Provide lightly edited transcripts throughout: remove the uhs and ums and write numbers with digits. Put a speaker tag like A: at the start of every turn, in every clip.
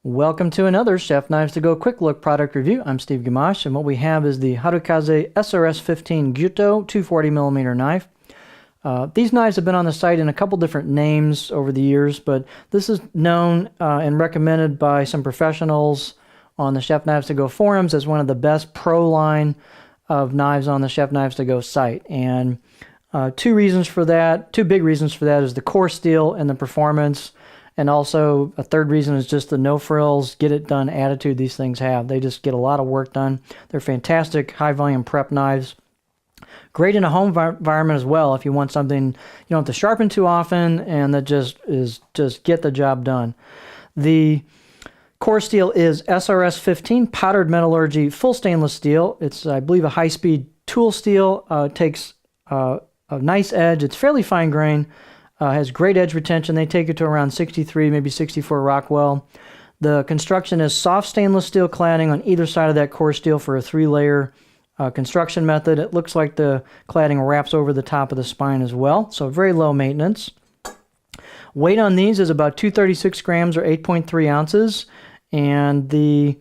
A: Welcome to another Chef Knives to Go quick look product review. I'm Steve Gamache, and what we have is the Harukaze SRS15 Gyuto 240mm knife. These knives have been on the site in a couple different names over the years, but this is known and recommended by some professionals on the Chef Knives to Go forums as one of the best pro line of knives on the Chef Knives to Go site. And two big reasons for that is the core steel and the performance. And also, a third reason is just the no-frills, get-it-done attitude these things have. They just get a lot of work done. They're fantastic high-volume prep knives. Great in a home environment as well if you want something you don't have to sharpen too often and that just get the job done. The core steel is SRS15 powdered metallurgy full stainless steel. It's, I believe, a high-speed tool steel. It takes a nice edge. It's fairly fine grain. Has great edge retention. They take it to around 63, maybe 64 Rockwell. The construction is soft stainless steel cladding on either side of that core steel for a 3-layer construction method. It looks like the cladding wraps over the top of the spine as well, so very low maintenance. Weight on these is about 236 grams or 8.3 ounces, and the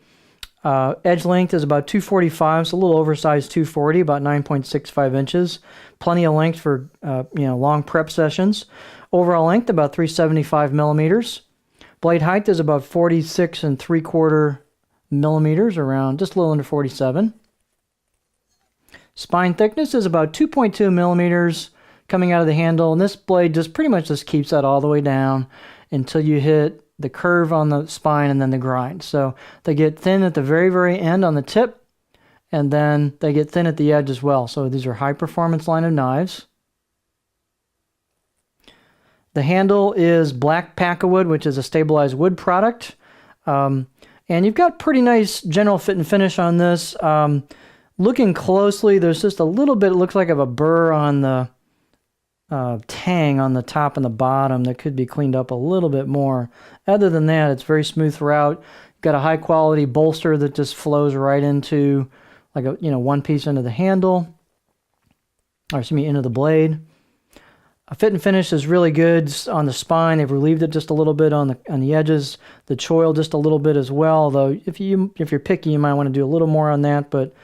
A: edge length is about 245, so a little oversized 240, about 9.65 inches. Plenty of length for long prep sessions. Overall length about 375 millimeters. Blade height is about 46 3/4 millimeters, around just a little under 47. Spine thickness is about 2.2 millimeters coming out of the handle, and this blade just pretty much just keeps that all the way down until you hit the curve on the spine and then the grind. So they get thin at the very, very end on the tip, and then they get thin at the edge as well. So these are high performance line of knives. The handle is black Packawood, which is a stabilized wood product. And you've got pretty nice general fit and finish on this. Looking closely, there's just a little bit, it looks like of a burr on the tang on the top and the bottom that could be cleaned up a little bit more. Other than that, it's very smooth throughout. You've got a high quality bolster that just flows right into like a one piece into the handle, or excuse me, into the blade. A fit and finish is really good on the spine. They've relieved it just a little bit on the edges, the choil just a little bit as well. Though if you're picky, you might want to do a little more on that. But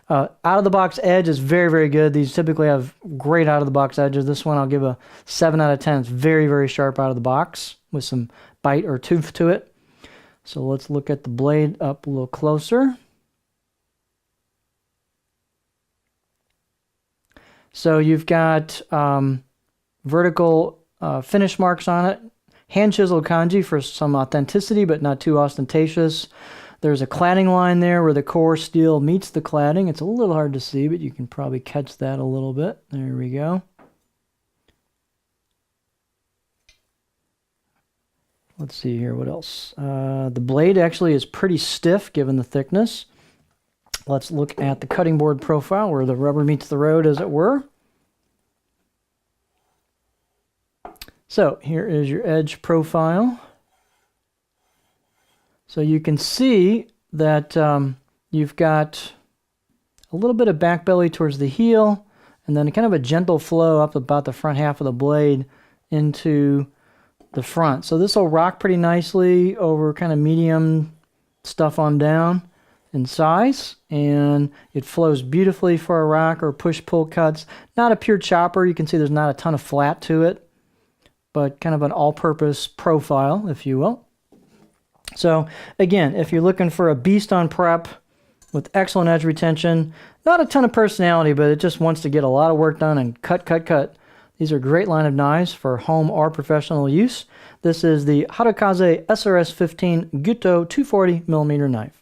A: out of the box edge is very, very good. These typically have great out of the box edges. This one I'll give a 7 out of 10. It's very, very sharp out of the box with some bite or tooth to it. So let's look at the blade up a little closer. So you've got vertical finish marks on it. Hand chiseled kanji for some authenticity, but not too ostentatious. There's a cladding line there where the core steel meets the cladding. It's a little hard to see, but you can probably catch that a little bit. There we go. Let's see here, what else? The blade actually is pretty stiff given the thickness. Let's look at the cutting board profile where the rubber meets the road, as it were. So here is your edge profile. So you can see that you've got a little bit of back belly towards the heel, and then kind of a gentle flow up about the front half of the blade into the front. So this will rock pretty nicely over kind of medium stuff on down in size, and it flows beautifully for a rock or push-pull cuts. Not a pure chopper. You can see there's not a ton of flat to it, but kind of an all-purpose profile, if you will. So again, if you're looking for a beast on prep with excellent edge retention, not a ton of personality, but it just wants to get a lot of work done and cut. These are a great line of knives for home or professional use. This is the Harukaze SRS15 Gyuto 240mm knife.